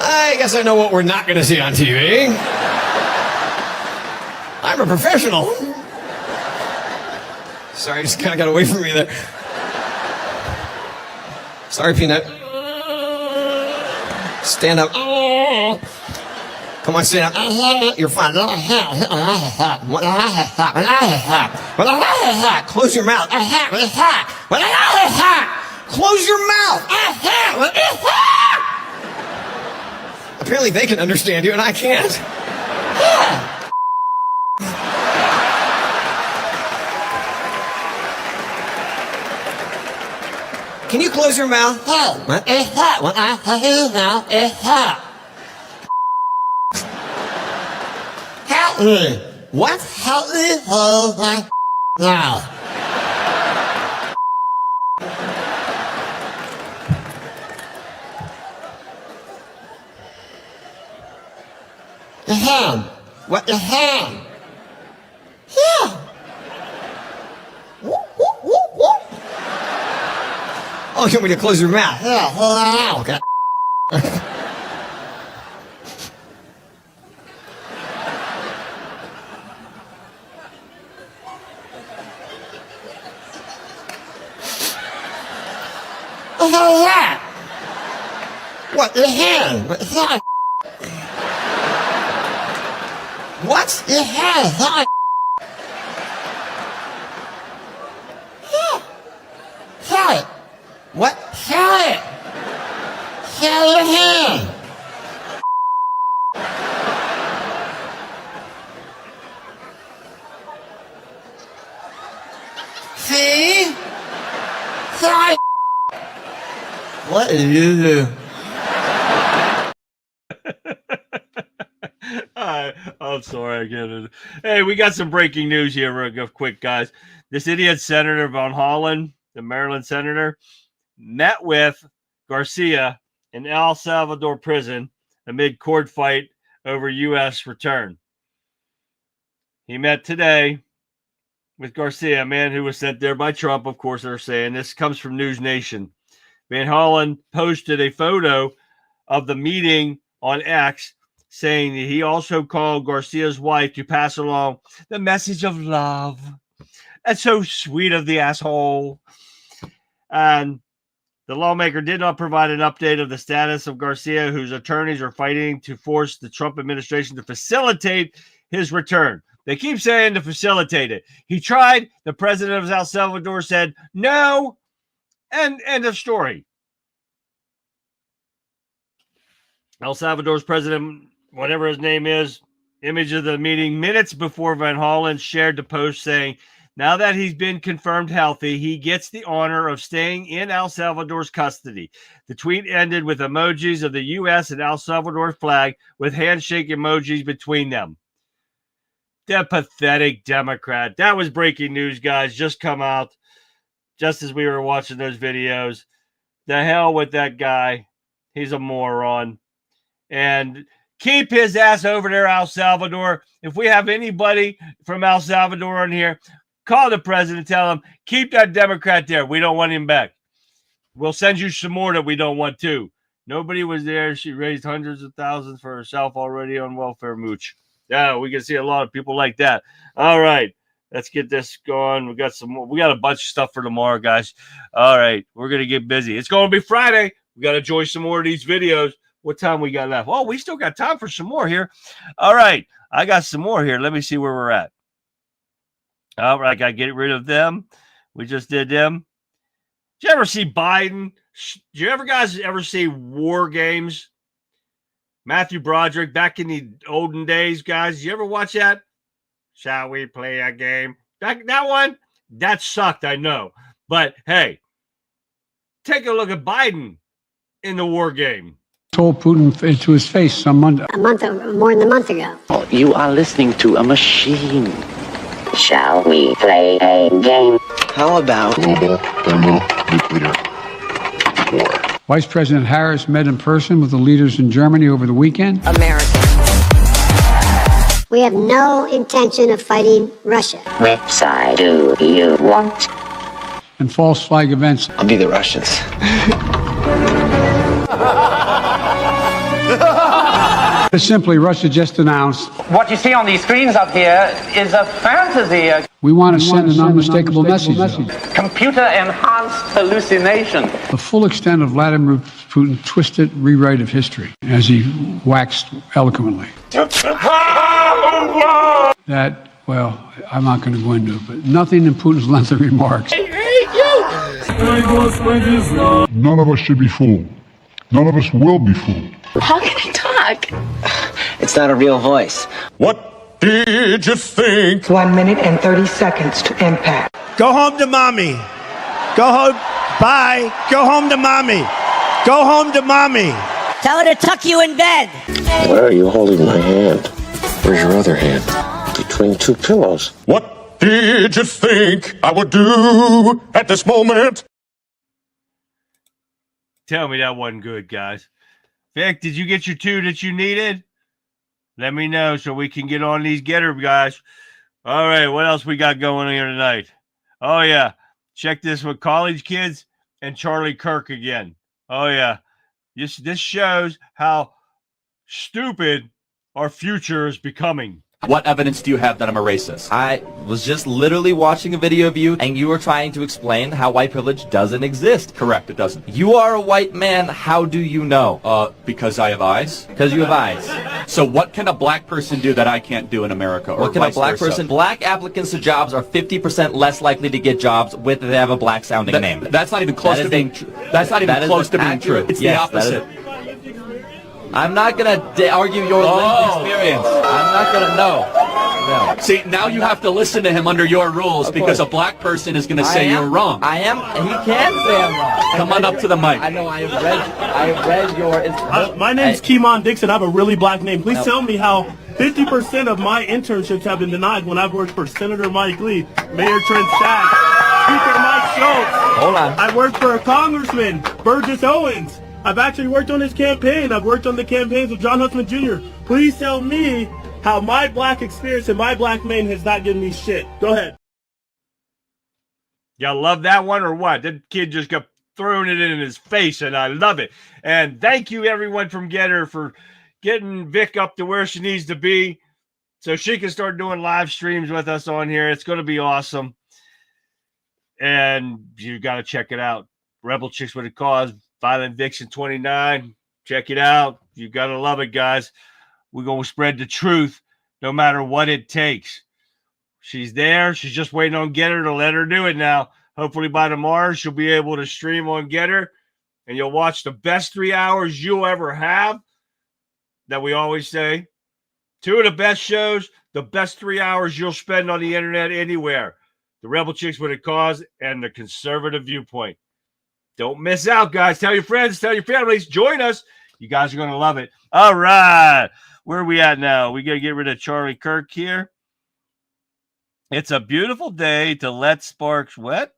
I guess I know what we're not going to see on TV. I'm a professional. Sorry, just kind of got away from me there. Sorry, Peanut. Stand up. Come on, stand up. You're fine. Close your mouth. Close your mouth. Apparently they can understand you and I can't. Can you close your mouth? Help me. What? Help me hold my mouth. The ham. What the ham? Yeah. Oh, you want me to close your mouth? Yeah, hold on. Okay. What the hell is that? What the hell? What the hell? What the hell? Sell it. What? Sell it. Sell your hand. See? Sell it. What did you do? I'm sorry, I get it. Hey, we got some breaking news here real quick, guys. This idiot Senator Von Hollen, the Maryland senator, met with Garcia in El Salvador prison amid court fight over U.S. return. He met today with Garcia, a man who was sent there by Trump, of course, they're saying. This comes from News Nation. Van Hollen posted a photo of the meeting on X, saying that he also called Garcia's wife to pass along the message of love. That's so sweet of the asshole. And the lawmaker did not provide an update of the status of Garcia, whose attorneys are fighting to force the Trump administration to facilitate his return. They keep saying to facilitate it. He tried. The president of El Salvador said no. And end of story. El Salvador's president, whatever his name is, image of the meeting minutes before Van Hollen shared the post saying, now that he's been confirmed healthy, he gets the honor of staying in El Salvador's custody. The tweet ended with emojis of the U.S. and El Salvador flag with handshake emojis between them. The pathetic Democrat. That was breaking news, guys. Just come out just as we were watching those videos. The hell with that guy. He's a moron. And keep his ass over there, El Salvador. If we have anybody from El Salvador in here, call the president, tell him, keep that Democrat there. We don't want him back. We'll send you some more that we don't want too. Nobody was there. She raised hundreds of thousands for herself already on welfare mooch. Yeah, we can see a lot of people like that. All right, let's get this going. We got a bunch of stuff for tomorrow, guys. All right, we're going to get busy. It's going to be Friday. We got to enjoy some more of these videos. What time we got left? Oh, we still got time for some more here. All right. I got some more here. Let me see where we're at. All right. I got to get rid of them. We just did them. Did you ever see Biden? Did you guys ever see War Games? Matthew Broderick back in the olden days, guys. Did you ever watch that? Shall we play a game? That one? That sucked, I know. But, hey, take a look at Biden in the war game. Told Putin to his face more than a month ago. Oh, you are listening to a machine. Shall we play a game? How about global thermonuclear war? Vice President Harris met in person with the leaders in Germany over the weekend. America. We have no intention of fighting Russia. Which side do you want? And false flag events. I'll be the Russians. It's simply Russia just announced. What you see on these screens up here is a fantasy. We want to send an unmistakable message. Computer-enhanced hallucination. The full extent of Vladimir Putin's twisted rewrite of history, as he waxed eloquently. That, well, I'm not going to go into it, but nothing in Putin's lengthy remarks. None of us should be fooled. None of us will be fooled. How can he talk? It's not a real voice. What did you think? 1 minute and 30 seconds to impact. Go home to mommy. Go home. Bye. Go home to mommy. Go home to mommy. Tell her to tuck you in bed. Why are you holding my hand? Where's your other hand? Between two pillows. What did you think I would do at this moment? Tell me that wasn't good, guys. Vic, did you get your 2 that you needed? Let me know so we can get on these getter guys. All right, what else we got going here tonight? Oh, yeah. Check this with college kids and Charlie Kirk again. Oh, yeah. This shows how stupid our future is becoming. What evidence do you have that I'm a racist? I was just literally watching a video of you, and you were trying to explain how white privilege doesn't exist. Correct, it doesn't. You are a white man. How do you know? Because I have eyes. Because you have eyes. So what can a black person do that I can't do in America? Or what can a black person? Black applicants to jobs are 50% less likely to get jobs if they have a black-sounding name. That's not even close to being true. That's not even close to being true. It's the opposite. I'm not going to argue your lived experience. I'm not going to know. No. See, now you have to listen to him under your rules because a black person is going to say you're wrong. I am. He can say I'm wrong. Come on up to the mic. I know. I have read your... my name's Keemon Dixon. I have a really black name. Please tell me how 50% of my internships have been denied when I've worked for Senator Mike Lee, Mayor Trent Stack, Speaker Mike Schultz. Hold on. I worked for Congressman Burgess Owens. I've actually worked on his campaign. I've worked on the campaigns of John Huntsman Jr. Please tell me how my black experience and my black name has not given me shit. Go ahead. Y'all love that one or what? That kid just got thrown it in his face, and I love it. And thank you, everyone from Getter, for getting Vic up to where she needs to be so she can start doing live streams with us on here. It's going to be awesome. And you got to check it out. Rebel Chicks with a Cause. Violent Vixen 29. Check it out. You got to love it, guys. We're going to spread the truth no matter what it takes. She's there. She's just waiting on Getter to let her do it now. Hopefully by tomorrow, she'll be able to stream on Getter, and you'll watch the best 3 hours you'll ever have, that we always say. 2 of the best shows, the best 3 hours you'll spend on the internet anywhere. The Rebel Chicks with a Cause and the Conservative Viewpoint. Don't miss out, guys. Tell your friends, tell your families. Join us. You guys are going to love it. All right. Where are we at now? We got to get rid of Charlie Kirk here. It's a beautiful day to let sparks wet.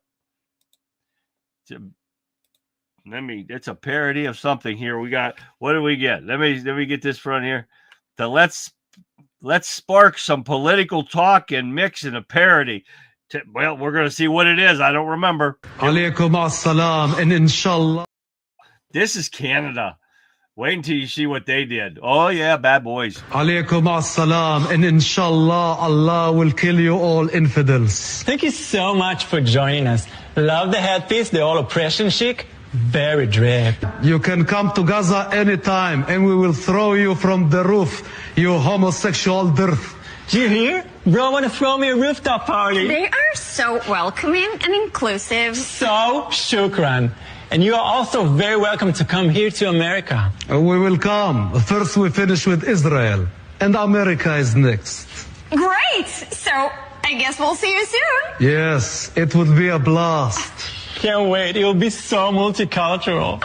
It's a parody of something here. We got, what do we get? Let me get this front here. To let's spark some political talk and mix in a parody. Well, we're going to see what it is. I don't remember. Alaykum as-salam and inshallah. This is Canada. Wait until you see what they did. Oh, yeah, bad boys. Alaykum as-salam and inshallah Allah will kill you all infidels. Thank you so much for joining us. Love the headpiece, the all oppression chic? Very drip. You can come to Gaza anytime and we will throw you from the roof, you homosexual dirt. Do you hear? Bro, want to throw me a rooftop party. They are so welcoming and inclusive. So, shukran. And you are also very welcome to come here to America. We will come. First we finish with Israel. And America is next. Great! So, I guess we'll see you soon. Yes, it would be a blast. Can't wait. It will be so multicultural.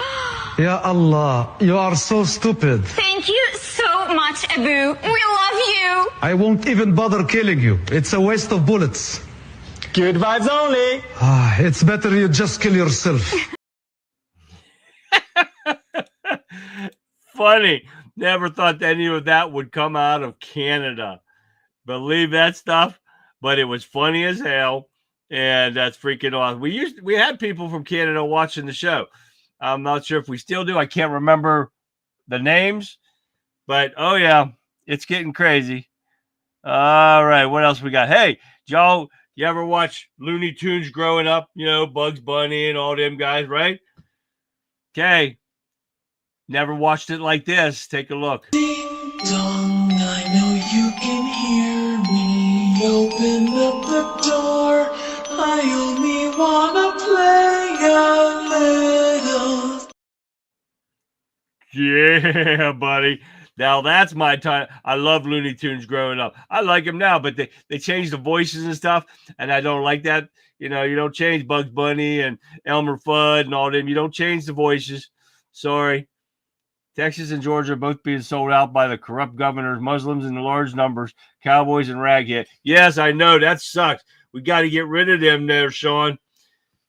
Ya Allah, you are so stupid. Thank you so much, Abu. We love you. I won't even bother killing you. It's a waste of bullets. Good vibes only. It's better you just kill yourself. Funny. Never thought any of that would come out of Canada. Believe that stuff, but it was funny as hell, and that's freaking awesome. We had people from Canada watching the show. I'm not sure if we still do. I can't remember the names, but oh yeah, it's getting crazy. All right, what else we got? Hey, y'all, you ever watch Looney Tunes growing up? You know, Bugs Bunny and all them guys, right? Okay. Never watched it like this. Take a look. Ding dong, I know you can hear me. Open up the door. I only wanna play a little. Yeah, buddy. Now that's my time. I love Looney Tunes growing up. I like them now, but they changed the voices and stuff, and I don't like that. You know, you don't change Bugs Bunny and Elmer Fudd and all them. You don't change the voices. Sorry. Texas and Georgia are both being sold out by the corrupt governors, Muslims in large numbers, cowboys and raghead. Yes, I know. That sucks. We got to get rid of them there, Sean.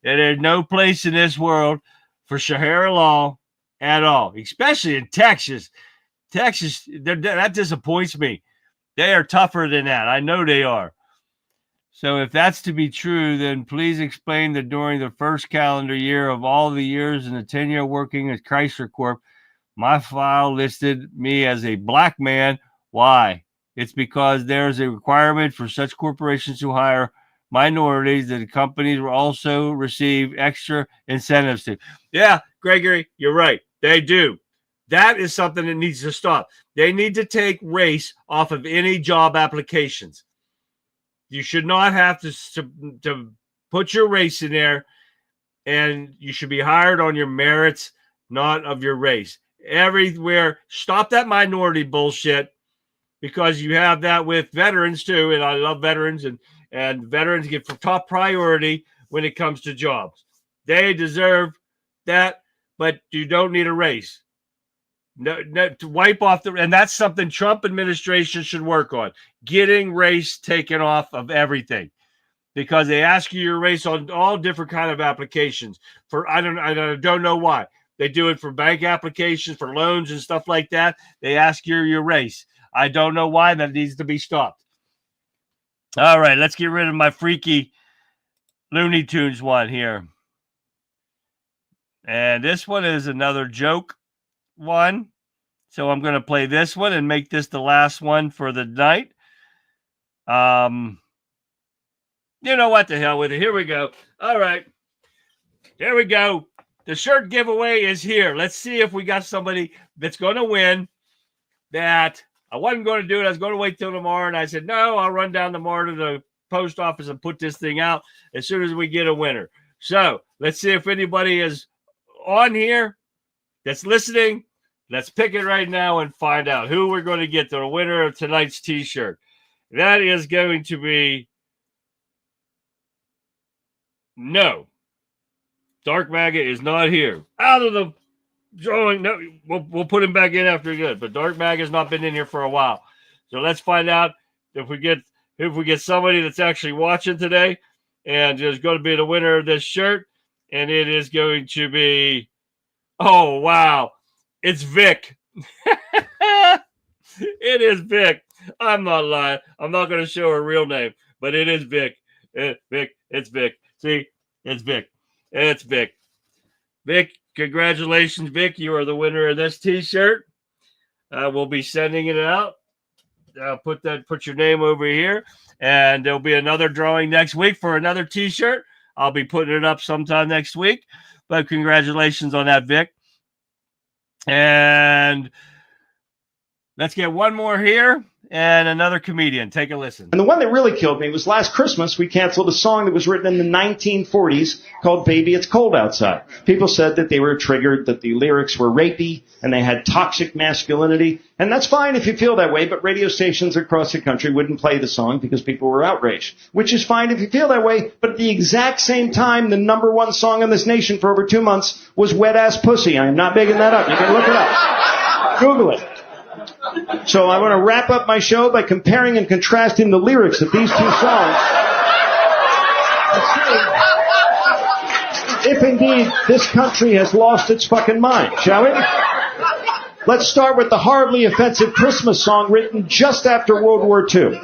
And there's no place in this world for Sharia law at all, especially in Texas. Texas, that disappoints me. They are tougher than that. I know they are. So if that's to be true, then please explain that during the first calendar year of all the years in the 10-year working at Chrysler Corp, my file listed me as a black man. Why? It's because there's a requirement for such corporations to hire minorities that the companies will also receive extra incentives to. Yeah, Gregory, you're right. They do. That is something that needs to stop. They need to take race off of any job applications. You should not have to put your race in there, and you should be hired on your merits, not of your race. Everywhere, stop that minority bullshit, because you have that with veterans too, and I love veterans, and veterans get top priority when it comes to jobs. They deserve that, but you don't need a race. No, to wipe off and that's something Trump administration should work on, getting race taken off of everything, because they ask you your race on all different kind of applications. I don't know why. They do it for bank applications, for loans and stuff like that. They ask you your race. I don't know why. That needs to be stopped. All right, let's get rid of my freaky Looney Tunes one here. And this one is another joke one. So I'm going to play this one and make this the last one for the night. You know what, the hell with it. Here we go. All right. Here we go. The shirt giveaway is here. Let's see if we got somebody that's going to win. That I wasn't going to do it. I was going to wait till tomorrow. And I said, no, I'll run down tomorrow to the post office and put this thing out as soon as we get a winner. So let's see if anybody is on here that's listening. Let's pick it right now and find out who we're going to get the winner of tonight's t-shirt. That is going to be no. Dark Maggot is not here. Out of the drawing. No, we'll put him back in after good. But Dark Maggot has not been in here for a while. So let's find out if we get somebody that's actually watching today, and is going to be the winner of this shirt. And it is going to be, oh wow, it's Vic. It is Vic. I'm not lying. I'm not going to show her real name, but it is Vic. Vic, it's Vic. See, it's Vic. It's Vic. Vic, congratulations, Vic. You are the winner of this t-shirt. We'll be sending it out. Put your name over here, and there'll be another drawing next week for another t-shirt. I'll be putting it up sometime next week. But congratulations on that, Vic. And let's get one more here and another comedian. Take a listen. And the one that really killed me was last Christmas. We canceled a song that was written in the 1940s called Baby It's Cold Outside. People said that they were triggered, that the lyrics were rapey, and they had toxic masculinity. And that's fine if you feel that way, but radio stations across the country wouldn't play the song because people were outraged. Which is fine if you feel that way, but at the exact same time, the number one song in this nation for over 2 months was Wet Ass Pussy. I am not making that up. You can look it up. Google it. So I want to wrap up my show by comparing and contrasting the lyrics of these two songs. If indeed this country has lost its fucking mind, shall we? Let's start with the horribly offensive Christmas song written just after World War II.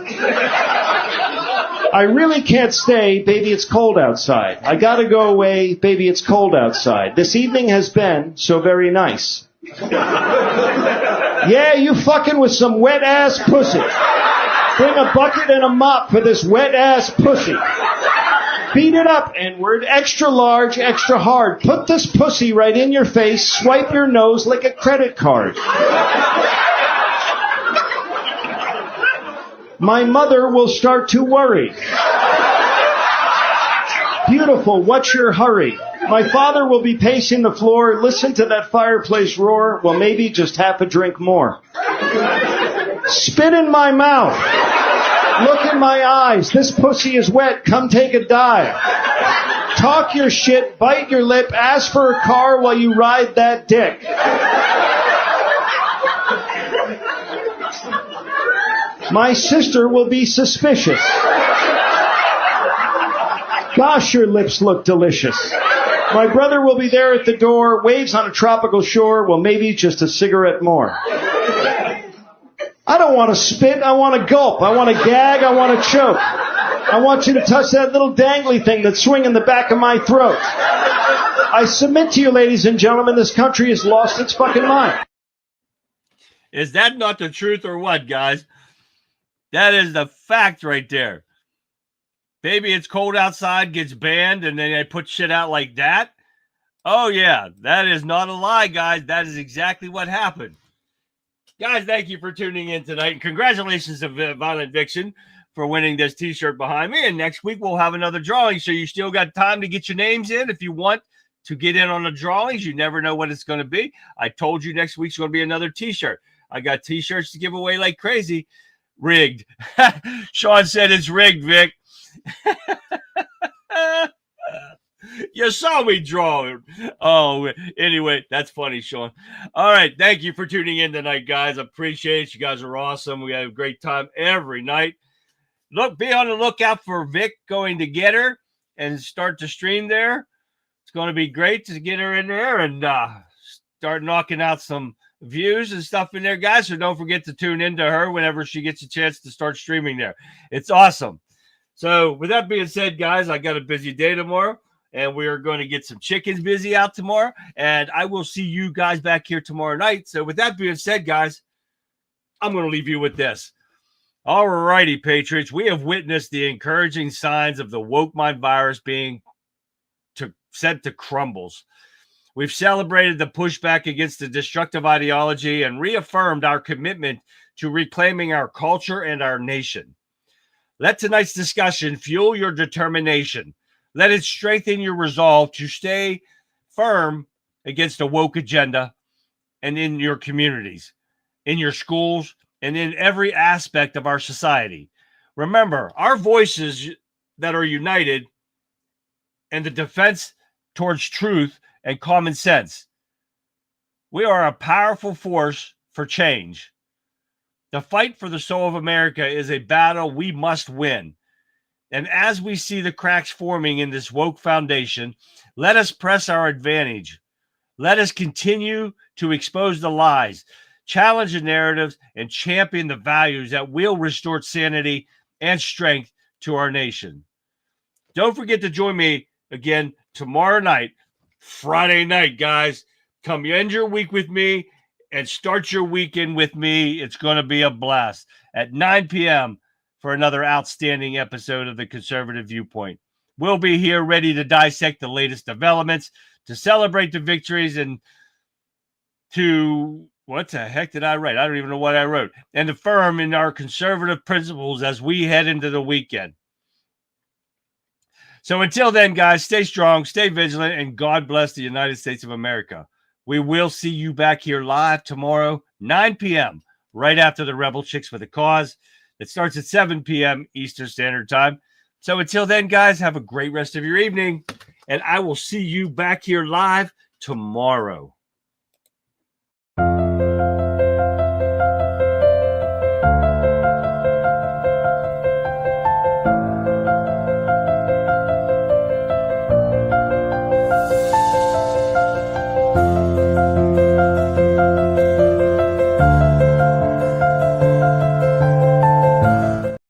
I really can't stay, baby, it's cold outside. I gotta go away, baby, it's cold outside. This evening has been so very nice. Yeah, you fucking with some wet ass pussy. Bring a bucket and a mop for this wet ass pussy. Beat it up, N-word, extra large, extra hard. Put this pussy right in your face, swipe your nose like a credit card. My mother will start to worry. Beautiful, what's your hurry? My father will be pacing the floor, listen to that fireplace roar, well maybe just half a drink more. Spit in my mouth. Look in my eyes. This pussy is wet, come take a dive. Talk your shit, bite your lip, ask for a car while you ride that dick. My sister will be suspicious. Gosh, your lips look delicious. My brother will be there at the door, waves on a tropical shore, well maybe just a cigarette more. I don't want to spit, I want to gulp, I want to gag, I want to choke. I want you to touch that little dangly thing that's swinging the back of my throat. I submit to you, ladies and gentlemen, this country has lost its fucking mind. Is that not the truth or what, guys? That is the fact right there. Baby, it's cold outside gets banned, and then they put shit out like that. Oh, yeah, that is not a lie, guys. That is exactly what happened. Guys, thank you for tuning in tonight. And congratulations to Violent Vixen for winning this T-shirt behind me. And next week, we'll have another drawing, so you still got time to get your names in if you want to get in on the drawings. You never know what it's going to be. I told you next week's going to be another T-shirt. I got T-shirts to give away like crazy. Rigged. Sean said it's rigged, Vic. You saw me draw. Oh, anyway, that's funny, Sean. All right, thank you for tuning in tonight, guys. Appreciate it. You guys are awesome. We have a great time every night. Look, be on the lookout for Vic going to get her and start to stream there. It's going to be great to get her in there and start knocking out some views and stuff in there, guys. So don't forget to tune into her whenever she gets a chance to start streaming there. It's awesome. So with that being said, guys, I got a busy day tomorrow, and we are going to get some chickens busy out tomorrow, and I will see you guys back here tomorrow night. So with that being said, guys, I'm going to leave you with this. All righty, Patriots, we have witnessed the encouraging signs of the woke mind virus being sent to crumbles. We've celebrated the pushback against the destructive ideology and reaffirmed our commitment to reclaiming our culture and our nation. Let tonight's discussion fuel your determination. Let it strengthen your resolve to stay firm against a woke agenda and in your communities, in your schools, and in every aspect of our society. Remember, our voices that are united and the defense towards truth and common sense. We are a powerful force for change. The fight for the soul of America is a battle we must win. And as we see the cracks forming in this woke foundation, let us press our advantage. Let us continue to expose the lies, challenge the narratives, and champion the values that will restore sanity and strength to our nation. Don't forget to join me again tomorrow night, Friday night, guys. Come end your week with me and start your weekend with me. It's going to be a blast at 9 p.m. for another outstanding episode of the Conservative Viewpoint. We'll be here ready to dissect the latest developments, to celebrate the victories and to, what the heck did I write? I don't even know what I wrote. And affirm in our conservative principles as we head into the weekend. So until then, guys, stay strong, stay vigilant, and God bless the United States of America. We will see you back here live tomorrow, 9 p.m., right after the Rebel Chicks for the Cause. It starts at 7 p.m. Eastern Standard Time. So until then, guys, have a great rest of your evening, and I will see you back here live tomorrow.